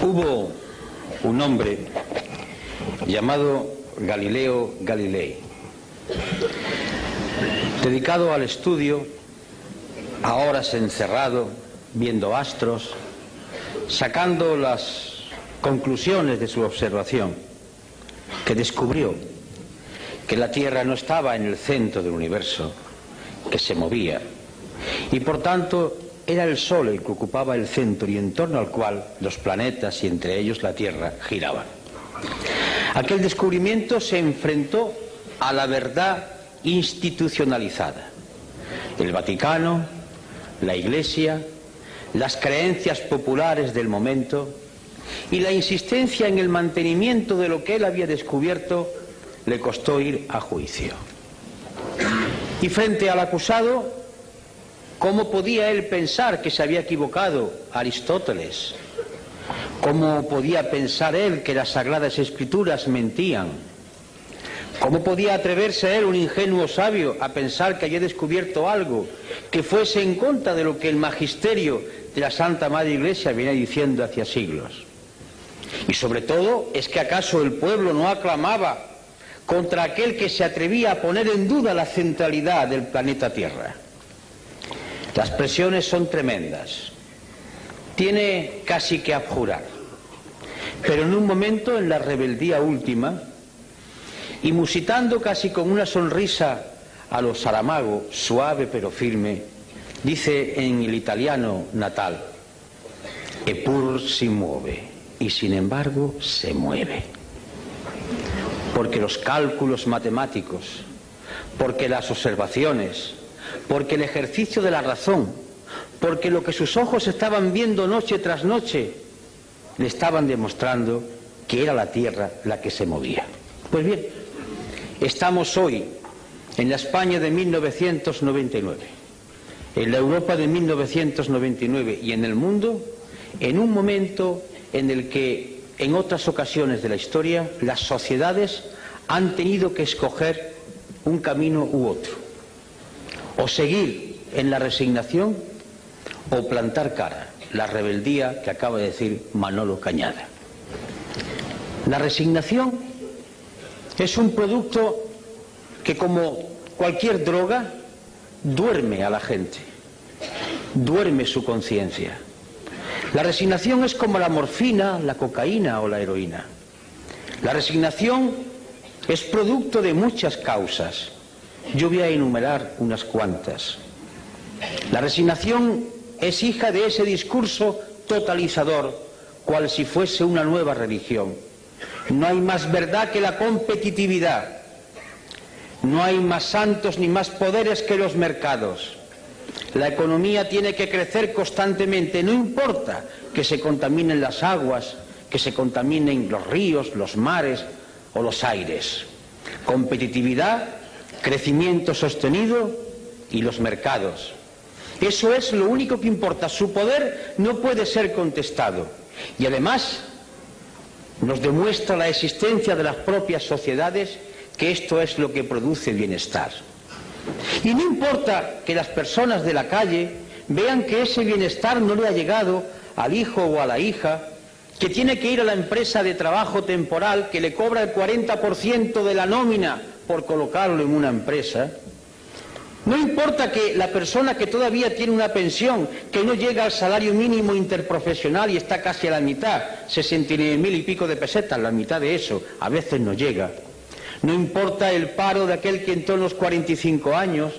Hubo un hombre llamado Galileo Galilei, dedicado al estudio, a horas encerrado, viendo astros, sacando las conclusiones de su observación, que descubrió que la Tierra no estaba en el centro del universo, que se movía, y por tanto era el Sol el que ocupaba el centro y en torno al cual los planetas y entre ellos la Tierra giraban. Aquel descubrimiento se enfrentó a la verdad institucionalizada. El Vaticano, la Iglesia, las creencias populares del momento y la insistencia en el mantenimiento de lo que él había descubierto le costó ir a juicio. Y frente al acusado, ¿cómo podía él pensar que se había equivocado Aristóteles? ¿Cómo podía pensar él que las Sagradas Escrituras mentían? ¿Cómo podía atreverse él, un ingenuo sabio, a pensar que había descubierto algo que fuese en contra de lo que el magisterio de la Santa Madre Iglesia viene diciendo hacía siglos? Y sobre todo, ¿es que acaso el pueblo no aclamaba contra aquel que se atrevía a poner en duda la centralidad del planeta Tierra? Las presiones son tremendas. Tiene casi que abjurar. Pero en un momento, en la rebeldía última, y musitando casi con una sonrisa a lo Saramago, suave pero firme, dice en el italiano natal: "Eppur si muove", y sin embargo se mueve. Porque los cálculos matemáticos, porque las observaciones, porque el ejercicio de la razón, porque lo que sus ojos estaban viendo noche tras noche, le estaban demostrando que era la Tierra la que se movía. Pues bien, estamos hoy en la España de 1999, en la Europa de 1999 y en el mundo, en un momento en el que en otras ocasiones de la historia las sociedades han tenido que escoger un camino u otro, o seguir en la resignación o plantar cara, la rebeldía que acaba de decir Manolo Cañada. La resignación es un producto que, como cualquier droga, duerme a la gente, duerme su conciencia. La resignación es como la morfina, la cocaína o la heroína. La resignación es producto de muchas causas. Yo voy a enumerar unas cuantas. La resignación es hija de ese discurso totalizador, cual si fuese una nueva religión. No hay más verdad que la competitividad. No hay más santos ni más poderes que los mercados. La economía tiene que crecer constantemente, no importa que se contaminen las aguas, que se contaminen los ríos, los mares o los aires. Competitividad, crecimiento sostenido y los mercados. Eso es lo único que importa. Su poder no puede ser contestado. Y además nos demuestra la existencia de las propias sociedades que esto es lo que produce bienestar. Y no importa que las personas de la calle vean que ese bienestar no le ha llegado al hijo o a la hija, que tiene que ir a la empresa de trabajo temporal que le cobra el 40% de la nómina por colocarlo en una empresa. No importa que la persona que todavía tiene una pensión que no llega al salario mínimo interprofesional y está casi a la mitad, 69.000 y pico de pesetas, la mitad de eso, a veces no llega. No importa el paro de aquel que entró en los 45 años.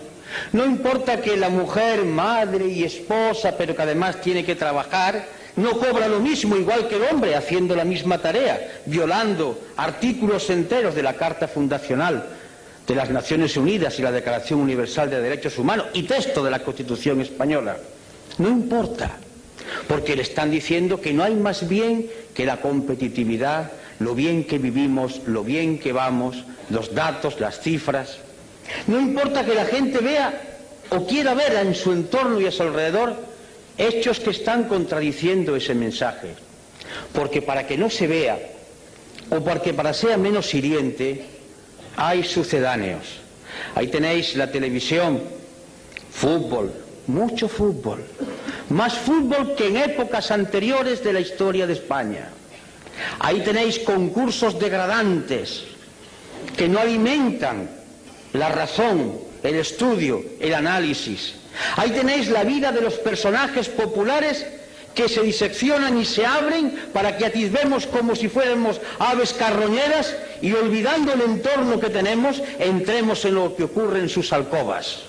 No importa que la mujer, madre y esposa, pero que además tiene que trabajar, no cobra lo mismo, igual que el hombre, haciendo la misma tarea, violando artículos enteros de la Carta Fundacional de las Naciones Unidas y la Declaración Universal de Derechos Humanos y texto de la Constitución Española. No importa, porque le están diciendo que no hay más bien que la competitividad, lo bien que vivimos, lo bien que vamos, los datos, las cifras. No importa que la gente vea o quiera ver en su entorno y a su alrededor hechos que están contradiciendo ese mensaje, porque para que no se vea o porque para sea menos hiriente hay sucedáneos. Ahí tenéis la televisión, fútbol, mucho fútbol, más fútbol que en épocas anteriores de la historia de España. Ahí tenéis concursos degradantes que no alimentan la razón, el estudio, el análisis. Ahí tenéis la vida de los personajes populares que se diseccionan y se abren para que atisbemos como si fuéramos aves carroñeras y, olvidando el entorno que tenemos, entremos en lo que ocurre en sus alcobas.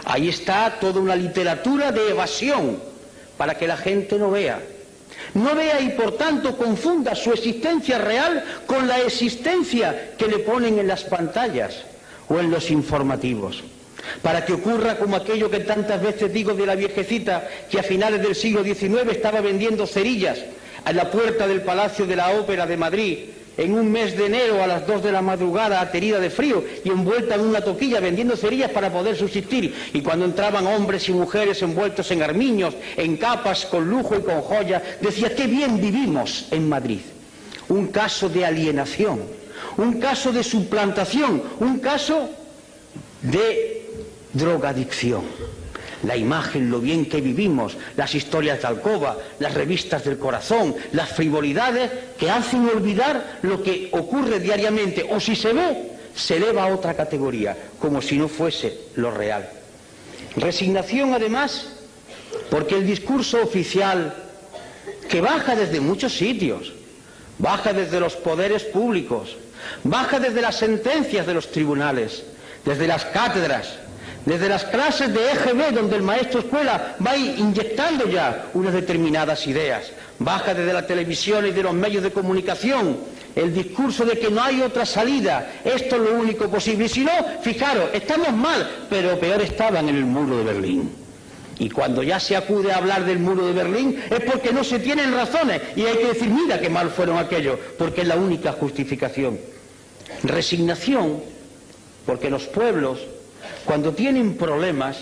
Ahí está toda una literatura de evasión para que la gente no vea y por tanto confunda su existencia real con la existencia que le ponen en las pantallas o en los informativos, para que ocurra como aquello que tantas veces digo de la viejecita que a finales del siglo XIX estaba vendiendo cerillas a la puerta del Palacio de la Ópera de Madrid en un mes de enero a las 2 de la madrugada, aterida de frío y envuelta en una toquilla vendiendo cerillas para poder subsistir. Y cuando entraban hombres y mujeres envueltos en armiños, en capas, con lujo y con joyas, decía: qué bien vivimos en Madrid. Un caso de alienación, un caso de suplantación, un caso de drogadicción. La imagen, lo bien que vivimos, las historias de alcoba, las revistas del corazón, las frivolidades que hacen olvidar lo que ocurre diariamente, o si se ve, se eleva a otra categoría, como si no fuese lo real. Resignación, además, porque el discurso oficial, que baja desde muchos sitios, baja desde los poderes públicos, baja desde las sentencias de los tribunales, desde las cátedras, desde las clases de EGB, donde el maestro escuela va inyectando ya unas determinadas ideas, baja desde la televisión y de los medios de comunicación el discurso de que no hay otra salida, esto es lo único posible, y si no, fijaros, estamos mal, pero peor estaban en el muro de Berlín. Y cuando ya se acude a hablar del muro de Berlín es porque no se tienen razones y hay que decir: mira qué mal fueron aquellos, porque es la única justificación. Resignación, porque los pueblos, cuando tienen problemas,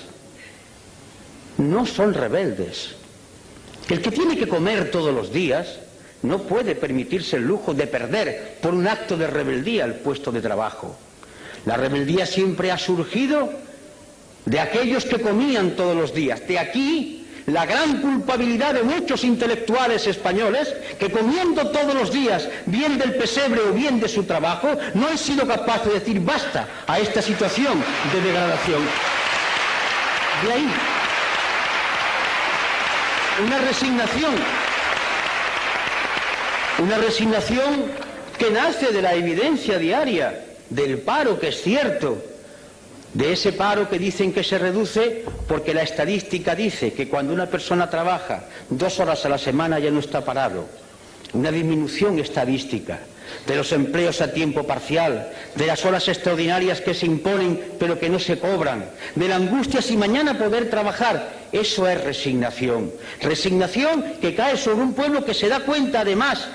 no son rebeldes. El que tiene que comer todos los días no puede permitirse el lujo de perder por un acto de rebeldía el puesto de trabajo. La rebeldía siempre ha surgido de aquellos que comían todos los días. De aquí la gran culpabilidad de muchos intelectuales españoles que, comiendo todos los días bien del pesebre o bien de su trabajo, no han sido capaces de decir basta a esta situación de degradación. De ahí una resignación que nace de la evidencia diaria del paro, que es cierto, de ese paro que dicen que se reduce porque la estadística dice que cuando una persona trabaja 2 horas a la semana ya no está parado. Una disminución estadística de los empleos a tiempo parcial, de las horas extraordinarias que se imponen pero que no se cobran, de la angustia si mañana poder trabajar. Eso es resignación. Resignación que cae sobre un pueblo que se da cuenta, además,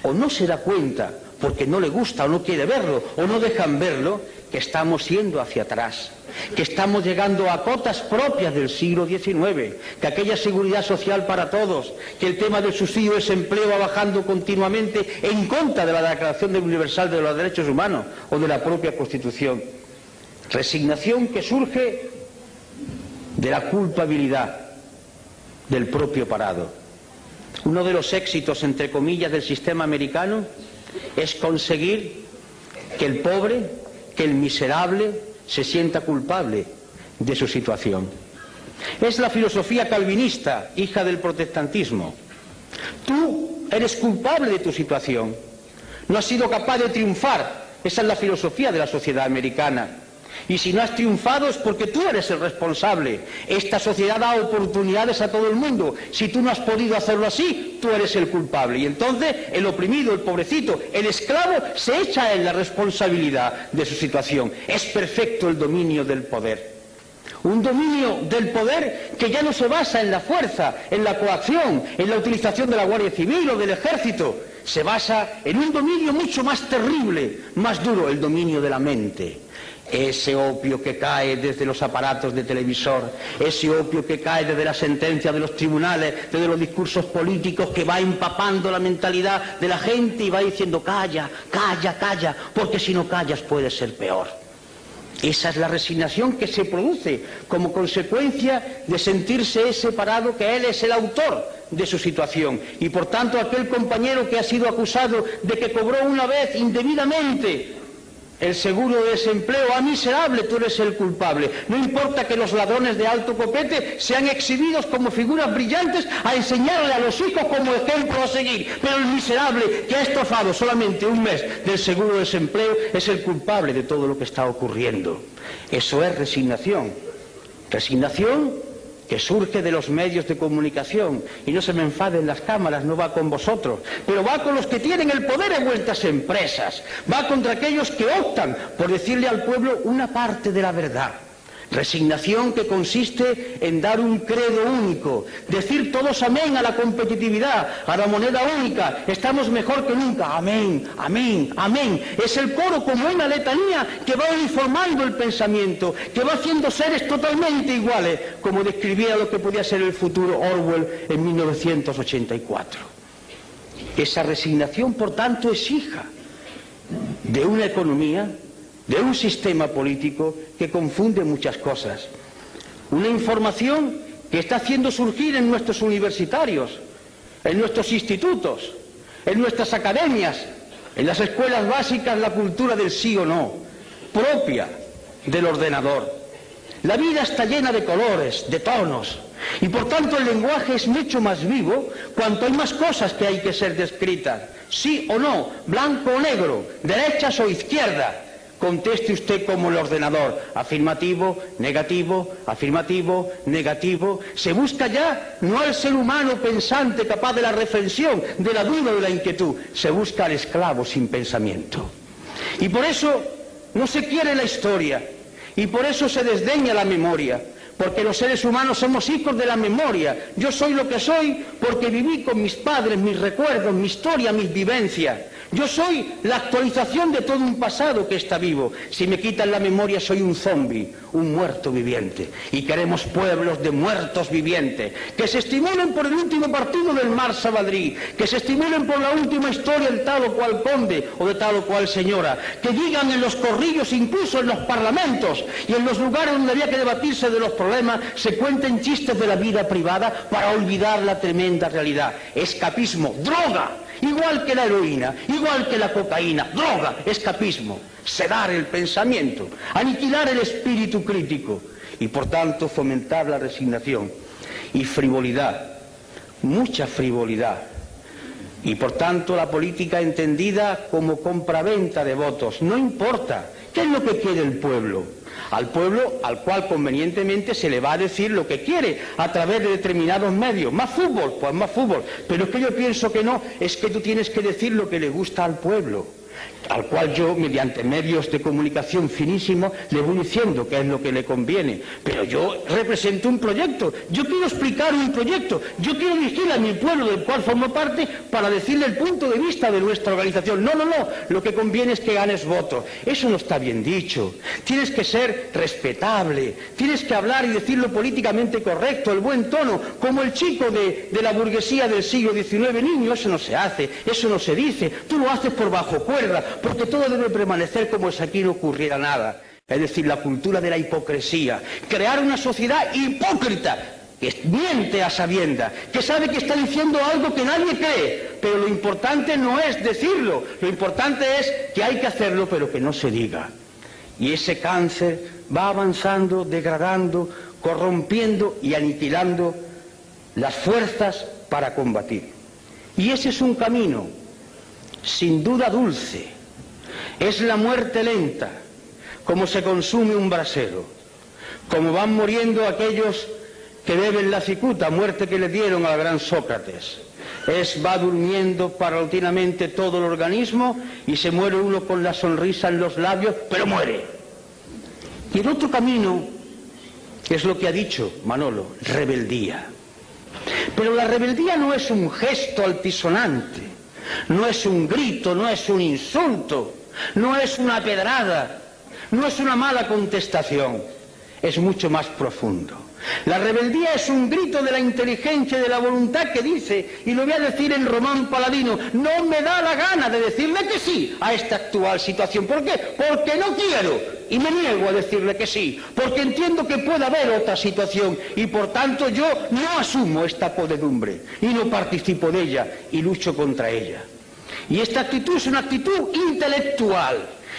o no se da cuenta porque no le gusta o no quiere verlo o no dejan verlo, que estamos yendo hacia atrás, que estamos llegando a cotas propias del siglo XIX, que aquella seguridad social para todos, que el tema del subsidio de desempleo va bajando continuamente en contra de la Declaración Universal de los Derechos Humanos o de la propia Constitución. Resignación que surge de la culpabilidad del propio parado. Uno de los éxitos, entre comillas, del sistema americano es conseguir que el pobre, que el miserable se sienta culpable de su situación. Es la filosofía calvinista, hija del protestantismo. Tú eres culpable de tu situación. No has sido capaz de triunfar. Esa es la filosofía de la sociedad americana. Y si no has triunfado es porque tú eres el responsable. Esta sociedad da oportunidades a todo el mundo. Si tú no has podido hacerlo así, tú eres el culpable. Y entonces el oprimido, el pobrecito, el esclavo se echa en la responsabilidad de su situación. Es perfecto el dominio del poder. Un dominio del poder que ya no se basa en la fuerza, en la coacción, en la utilización de la Guardia Civil o del Ejército. Se basa en un dominio mucho más terrible, más duro, el dominio de la mente. Ese opio que cae desde los aparatos de televisor, ese opio que cae desde la sentencia de los tribunales, desde los discursos políticos, que va empapando la mentalidad de la gente y va diciendo calla, calla, calla, porque si no callas puede ser peor. Esa es la resignación que se produce como consecuencia de sentirse separado, que él es el autor de su situación. Y por tanto aquel compañero que ha sido acusado de que cobró una vez indebidamente el seguro de desempleo, ¡ah, miserable, tú eres el culpable! No importa que los ladrones de alto copete sean exhibidos como figuras brillantes a enseñarle a los hijos como ejemplo a seguir, pero el miserable que ha estafado solamente un mes del seguro de desempleo es el culpable de todo lo que está ocurriendo. Eso es resignación. Resignación que surge de los medios de comunicación, y no se me enfaden las cámaras, no va con vosotros, pero va con los que tienen el poder en vuestras empresas, va contra aquellos que optan por decirle al pueblo una parte de la verdad. Resignación que consiste en dar un credo único, decir todos amén a la competitividad, a la moneda única, estamos mejor que nunca, amén, amén, amén. Es el coro como una letanía que va uniformando el pensamiento, que va haciendo seres totalmente iguales, como describía lo que podía ser el futuro Orwell en 1984. Esa resignación, por tanto, es hija de una economía, de un sistema político que confunde muchas cosas. Una información que está haciendo surgir en nuestros universitarios, en nuestros institutos, en nuestras academias, en las escuelas básicas, la cultura del sí o no, propia del ordenador. La vida está llena de colores, de tonos, y por tanto el lenguaje es mucho más vivo cuanto hay más cosas que hay que ser descritas. Sí o no, blanco o negro, derechas o izquierda. Conteste usted como el ordenador, afirmativo, negativo, afirmativo, negativo. Se busca ya no al ser humano pensante capaz de la reflexión, de la duda o de la inquietud, se busca al esclavo sin pensamiento. Y por eso no se quiere la historia, y por eso se desdeña la memoria, porque los seres humanos somos hijos de la memoria. Yo soy lo que soy porque viví con mis padres, mis recuerdos, mi historia, mis vivencias. Yo soy la actualización de todo un pasado que está vivo. Si me quitan la memoria soy un zombi, un muerto viviente. Y queremos pueblos de muertos vivientes, que se estimulen por el último partido del Barça Madrid, que se estimulen por la última historia del tal o cual conde o de tal o cual señora, que digan en los corrillos, incluso en los parlamentos y en los lugares donde había que debatirse de los problemas, se cuenten chistes de la vida privada para olvidar la tremenda realidad. Escapismo, droga. Igual que la heroína, igual que la cocaína, droga, escapismo, sedar el pensamiento, aniquilar el espíritu crítico y por tanto fomentar la resignación y frivolidad, mucha frivolidad. Y por tanto la política entendida como compraventa de votos. No importa, ¿qué es lo que quiere el pueblo? Al pueblo al cual convenientemente se le va a decir lo que quiere a través de determinados medios. Más fútbol, pues más fútbol. Pero es que yo pienso que no, es que tú tienes que decir lo que le gusta al pueblo, al cual yo, mediante medios de comunicación finísimos, le voy diciendo qué es lo que le conviene. Pero yo represento un proyecto, yo quiero explicar un proyecto, yo quiero dirigir a mi pueblo del cual formo parte para decirle el punto de vista de nuestra organización. No, no, no, lo que conviene es que ganes votos. Eso no está bien dicho. Tienes que ser respetable, tienes que hablar y decirlo políticamente correcto, el buen tono, como el chico de la burguesía del siglo XIX. Niño, eso no se hace, eso no se dice, tú lo haces por bajo cuerda, porque todo debe permanecer como si aquí no ocurriera nada. Es decir, la cultura de la hipocresía, crear una sociedad hipócrita, que miente a sabiendas, que sabe que está diciendo algo que nadie cree, pero lo importante no es decirlo, lo importante es que hay que hacerlo, pero que no se diga. Y ese cáncer va avanzando, degradando, corrompiendo y aniquilando las fuerzas para combatir. Y ese es un camino, sin duda dulce, es la muerte lenta, como se consume un brasero, como van muriendo aquellos que beben la cicuta, muerte que le dieron al gran Sócrates. Va durmiendo paulatinamente todo el organismo y se muere uno con la sonrisa en los labios, pero muere. Y el otro camino es lo que ha dicho Manolo, rebeldía. Pero la rebeldía no es un gesto altisonante, no es un grito, no es un insulto, no es una pedrada, no es una mala contestación. es mucho más profundo. La rebeldía es un grito de la inteligencia y de la voluntad que dice, y lo voy a decir en Román Paladino, no me da la gana de decirle que sí a esta actual situación. ¿Por qué? Porque no quiero y me niego a decirle que sí, porque entiendo que puede haber otra situación y por tanto yo no asumo esta podredumbre y no participo de ella y lucho contra ella. Y esta actitud es una actitud intelectual.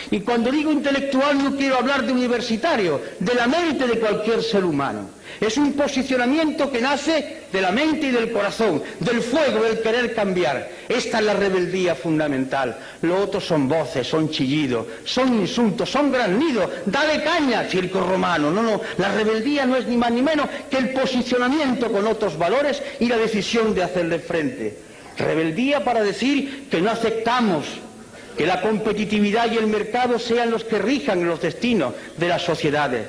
Y cuando digo intelectual no quiero hablar de universitario, de la mente de cualquier ser humano. Es un posicionamiento que nace de la mente y del corazón, del fuego, del querer cambiar. Esta es la rebeldía fundamental. Lo otro son voces, son chillidos, son insultos, son graznidos. Dale caña, circo romano. No, la rebeldía no es ni más ni menos que el posicionamiento con otros valores y la decisión de hacerle frente. Rebeldía para decir que no aceptamos que la competitividad y el mercado sean los que rijan los destinos de las sociedades,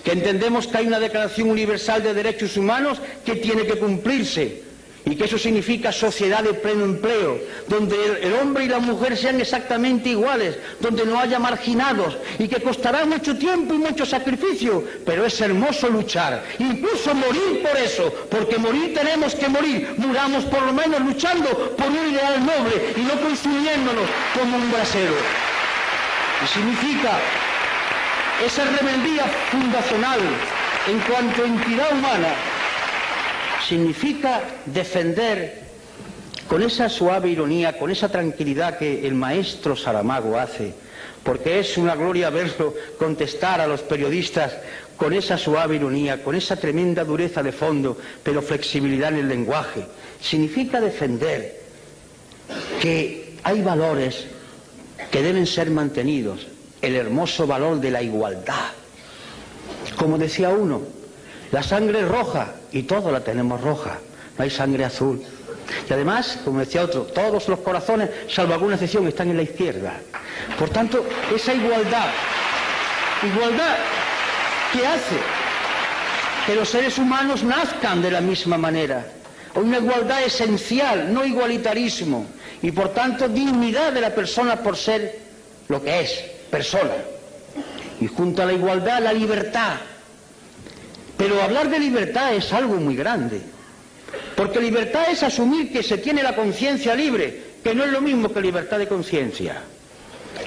que entendemos que hay una Declaración Universal de Derechos Humanos que tiene que cumplirse y que eso significa sociedad de pleno empleo, donde el hombre y la mujer sean exactamente iguales, donde no haya marginados y que costará mucho tiempo y mucho sacrificio, pero es hermoso luchar, incluso morir por eso, porque morir tenemos que morir, muramos por lo menos luchando por un ideal noble y no consumiéndonos como un brasero. Y significa esa rebeldía fundacional en cuanto a entidad humana, significa defender con esa suave ironía, con esa tranquilidad que el maestro Saramago hace, porque es una gloria verlo contestar a los periodistas con esa suave ironía, con esa tremenda dureza de fondo, pero flexibilidad en el lenguaje. Significa defender que hay valores que deben ser mantenidos, el hermoso valor de la igualdad. Como decía uno, la sangre es roja y todos la tenemos roja, no hay sangre azul. Y además, como decía otro, todos los corazones, salvo alguna excepción, están en la izquierda. Por tanto, esa igualdad que hace que los seres humanos nazcan de la misma manera. Una igualdad esencial, no igualitarismo, y por tanto dignidad de la persona por ser lo que es, persona. Y junto a la igualdad, la libertad. Pero hablar de libertad es algo muy grande, porque libertad es asumir que se tiene la conciencia libre, que no es lo mismo que libertad de conciencia.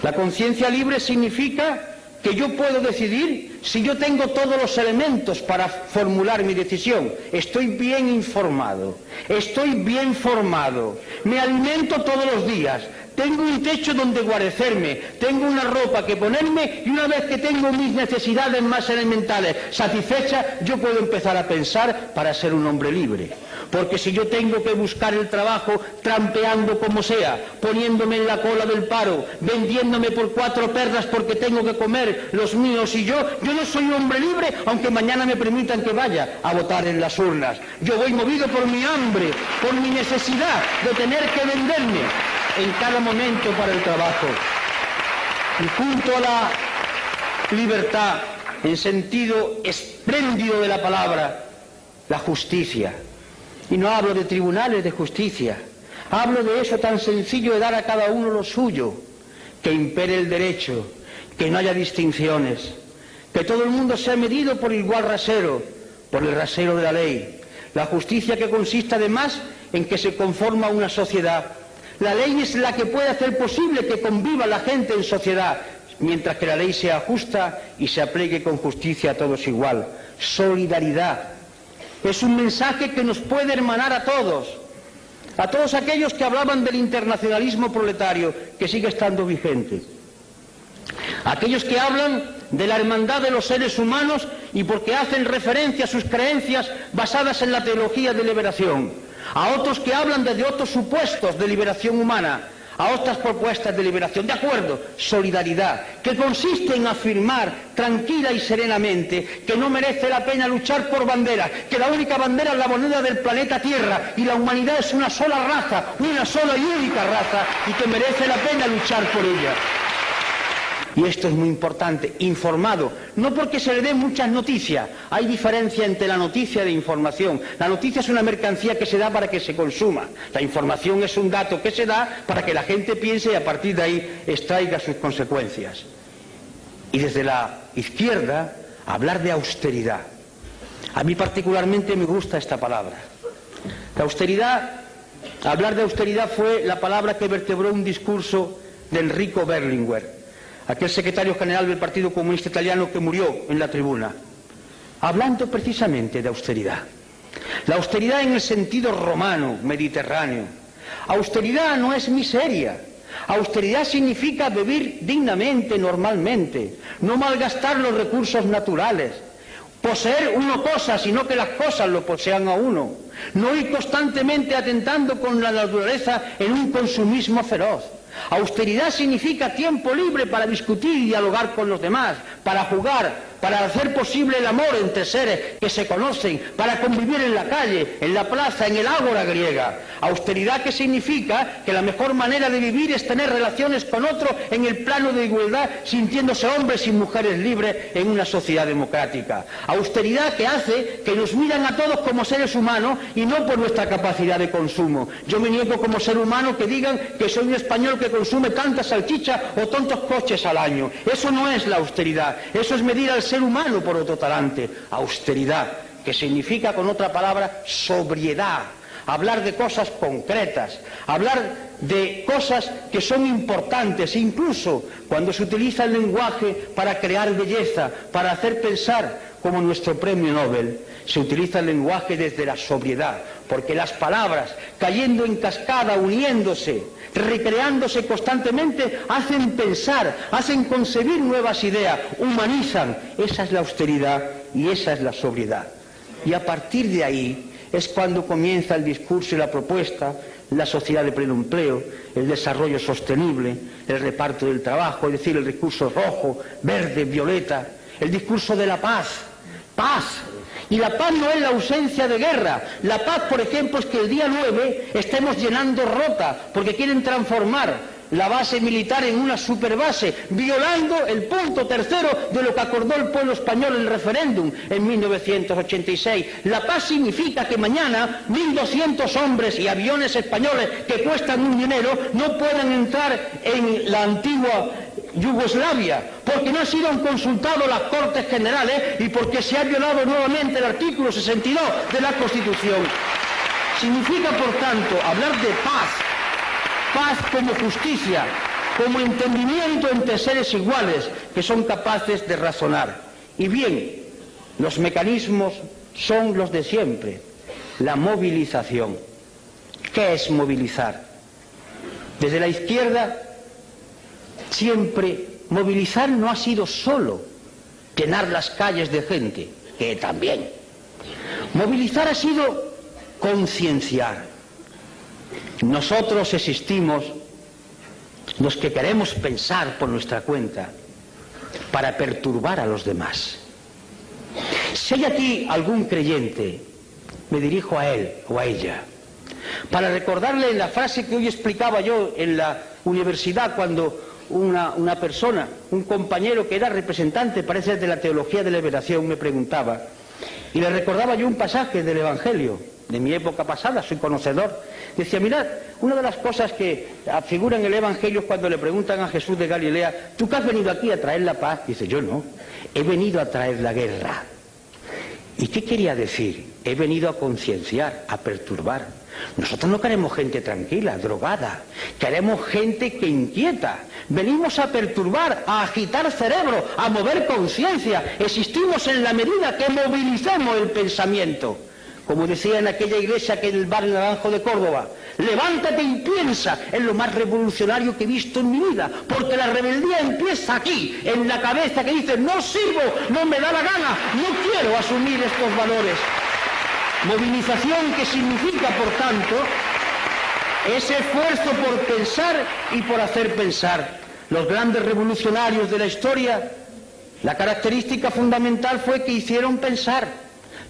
La conciencia libre significa que yo puedo decidir si yo tengo todos los elementos para formular mi decisión. Estoy bien informado, estoy bien formado, me alimento todos los días, tengo un techo donde guarecerme, tengo una ropa que ponerme y una vez que tengo mis necesidades más elementales satisfechas, yo puedo empezar a pensar para ser un hombre libre. Porque si yo tengo que buscar el trabajo trampeando como sea, poniéndome en la cola del paro, vendiéndome por 4 perras porque tengo que comer los míos y yo no soy un hombre libre, aunque mañana me permitan que vaya a votar en las urnas. Yo voy movido por mi hambre, por mi necesidad de tener que venderme en cada momento para el trabajo. Y junto a la libertad, en sentido espléndido de la palabra, la justicia. Y no hablo de tribunales de justicia, hablo de eso tan sencillo de dar a cada uno lo suyo, que impere el derecho, que no haya distinciones, que todo el mundo sea medido por igual rasero, por el rasero de la ley. La justicia que consiste además en que se conforma una sociedad. La ley es la que puede hacer posible que conviva la gente en sociedad, mientras que la ley sea justa y se aplique con justicia a todos igual. Solidaridad. Es un mensaje que nos puede hermanar a todos aquellos que hablaban del internacionalismo proletario, que sigue estando vigente, aquellos que hablan de la hermandad de los seres humanos y porque hacen referencia a sus creencias basadas en la teología de liberación, a otros que hablan desde otros supuestos de liberación humana, a otras propuestas de liberación. De acuerdo, solidaridad, que consiste en afirmar tranquila y serenamente que no merece la pena luchar por banderas, que la única bandera es la moneda del planeta Tierra y la humanidad es una sola raza, una sola y única raza, y que merece la pena luchar por ella. Y esto es muy importante, informado, no porque se le den muchas noticias, hay diferencia entre la noticia de información. La noticia es una mercancía que se da para que se consuma, la información es un dato que se da para que la gente piense y a partir de ahí extraiga sus consecuencias. Y desde la izquierda hablar de austeridad. A mí particularmente me gusta esta palabra. La austeridad, hablar de austeridad fue la palabra que vertebró un discurso de Enrico Berlinguer, aquel secretario general del Partido Comunista Italiano que murió en la tribuna, hablando precisamente de austeridad. La austeridad en el sentido romano, mediterráneo. Austeridad no es miseria. Austeridad significa vivir dignamente, normalmente, no malgastar los recursos naturales, poseer uno cosas, sino que las cosas lo posean a uno, no ir constantemente atentando con la naturaleza en un consumismo feroz. Austeridad significa tiempo libre para discutir y dialogar con los demás, para jugar, para hacer posible el amor entre seres que se conocen, para convivir en la calle, en la plaza, en el ágora griega. Austeridad que significa que la mejor manera de vivir es tener relaciones con otros en el plano de igualdad, sintiéndose hombres y mujeres libres en una sociedad democrática. Austeridad que hace que nos miran a todos como seres humanos y no por nuestra capacidad de consumo. Yo me niego como ser humano que digan que soy un español que consume tantas salchichas o tantos coches al año. Eso no es la austeridad, eso es medir al ser humano por otro talante. Austeridad, que significa con otra palabra sobriedad, hablar de cosas concretas, hablar de cosas que son importantes, incluso cuando se utiliza el lenguaje para crear belleza, para hacer pensar, como nuestro premio Nobel, se utiliza el lenguaje desde la sobriedad, porque las palabras, cayendo en cascada, uniéndose, recreándose constantemente, hacen pensar, hacen concebir nuevas ideas, humanizan. Esa es la austeridad y esa es la sobriedad. Y a partir de ahí es cuando comienza el discurso y la propuesta, la sociedad de pleno empleo, el desarrollo sostenible, el reparto del trabajo, es decir, el discurso rojo, verde, violeta, el discurso de la paz. Paz. Y la paz no es la ausencia de guerra. La paz, por ejemplo, es que el día 9 estemos llenando Rota, porque quieren transformar la base militar en una superbase, violando el punto tercero de lo que acordó el pueblo español en el referéndum en 1986. La paz significa que mañana 1.200 hombres y aviones españoles que cuestan un dinero no puedan entrar en la antigua Yugoslavia, porque no han sido consultados las Cortes Generales y porque se ha violado nuevamente el artículo 62 de la Constitución. Significa, por tanto, hablar de paz, paz como justicia, como entendimiento entre seres iguales que son capaces de razonar. Y bien, los mecanismos son los de siempre. La movilización. ¿Qué es movilizar? Desde la izquierda, siempre movilizar no ha sido solo llenar las calles de gente, que también. Movilizar ha sido concienciar. Nosotros existimos, los que queremos pensar por nuestra cuenta, para perturbar a los demás. Si hay aquí algún creyente, me dirijo a él o a ella, para recordarle la frase que hoy explicaba yo en la universidad cuando una persona, un compañero que era representante, parece, de la teología de la liberación, me preguntaba, y le recordaba yo un pasaje del Evangelio, de mi época pasada, soy conocedor. Decía, mirad, una de las cosas que figura en el Evangelio es cuando le preguntan a Jesús de Galilea, ¿tú qué has venido aquí a traer la paz? Dice, yo no, he venido a traer la guerra. ¿Y qué quería decir? He venido a concienciar, a perturbar. Nosotros no queremos gente tranquila, drogada, queremos gente que inquieta. Venimos a perturbar, a agitar cerebro, a mover conciencia. Existimos en la medida que movilicemos el pensamiento. Como decía en aquella iglesia que en el barrio Naranjo de Córdoba, levántate y piensa, es lo más revolucionario que he visto en mi vida, porque la rebeldía empieza aquí, en la cabeza que dice, no sirvo, no me da la gana, no quiero asumir estos valores. Movilización que significa, por tanto, ese esfuerzo por pensar y por hacer pensar. Los grandes revolucionarios de la historia, la característica fundamental fue que hicieron pensar.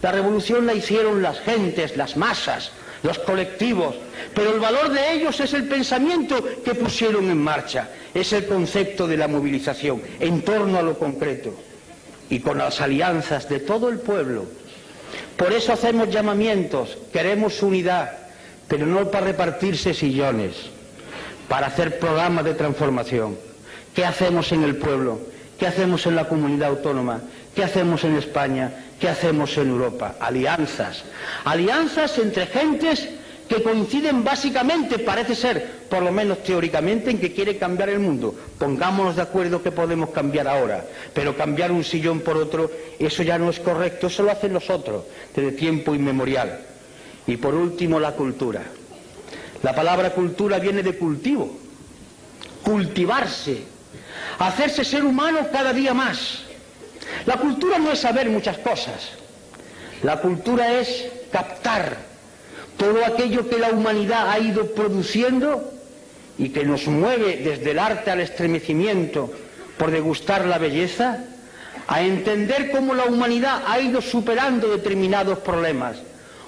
La revolución la hicieron las gentes, las masas, los colectivos, pero el valor de ellos es el pensamiento que pusieron en marcha, es el concepto de la movilización en torno a lo concreto y con las alianzas de todo el pueblo. Por eso hacemos llamamientos, queremos unidad, pero no para repartirse sillones, para hacer programas de transformación. ¿Qué hacemos en el pueblo? ¿Qué hacemos en la comunidad autónoma? ¿Qué hacemos en España? ¿Qué hacemos en Europa? Alianzas. Alianzas entre gentes que coinciden básicamente, parece ser, por lo menos teóricamente, en que quiere cambiar el mundo. Pongámonos de acuerdo que podemos cambiar ahora, pero cambiar un sillón por otro, eso ya no es correcto, eso lo hacen los otros, desde tiempo inmemorial. Y por último, la cultura. La palabra cultura viene de cultivo, cultivarse, hacerse ser humano cada día más. La cultura no es saber muchas cosas, la cultura es captar todo aquello que la humanidad ha ido produciendo y que nos mueve desde el arte al estremecimiento por degustar la belleza, a entender cómo la humanidad ha ido superando determinados problemas.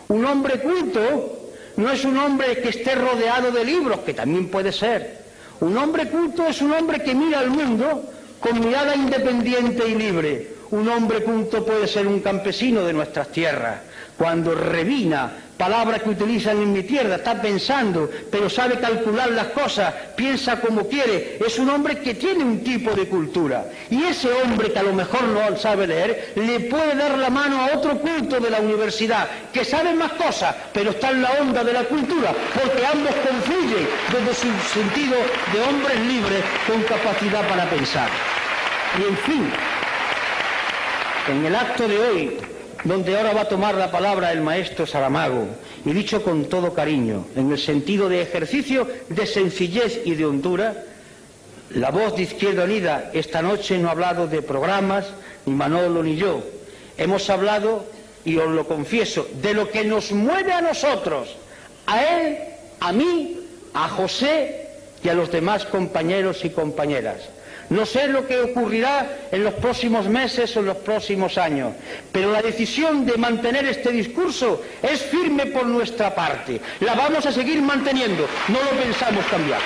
Un hombre culto no es un hombre que esté rodeado de libros, que también puede ser. Un hombre culto es un hombre que mira al mundo con mirada independiente y libre. Un hombre culto puede ser un campesino de nuestras tierras, cuando revina, palabra que utilizan en mi tierra, está pensando, pero sabe calcular las cosas, piensa como quiere, es un hombre que tiene un tipo de cultura. Y ese hombre que a lo mejor no sabe leer, le puede dar la mano a otro culto de la universidad, que sabe más cosas, pero está en la onda de la cultura, porque ambos confluyen desde su sentido de hombres libres con capacidad para pensar. Y en fin, en el acto de hoy, donde ahora va a tomar la palabra el maestro Saramago, y dicho con todo cariño, en el sentido de ejercicio de sencillez y de hondura, la voz de Izquierda Unida esta noche no ha hablado de programas, ni Manolo ni yo. Hemos hablado, y os lo confieso, de lo que nos mueve a nosotros, a él, a mí, a José y a los demás compañeros y compañeras. No sé lo que ocurrirá en los próximos meses o en los próximos años, pero la decisión de mantener este discurso es firme por nuestra parte. La vamos a seguir manteniendo, no lo pensamos cambiar.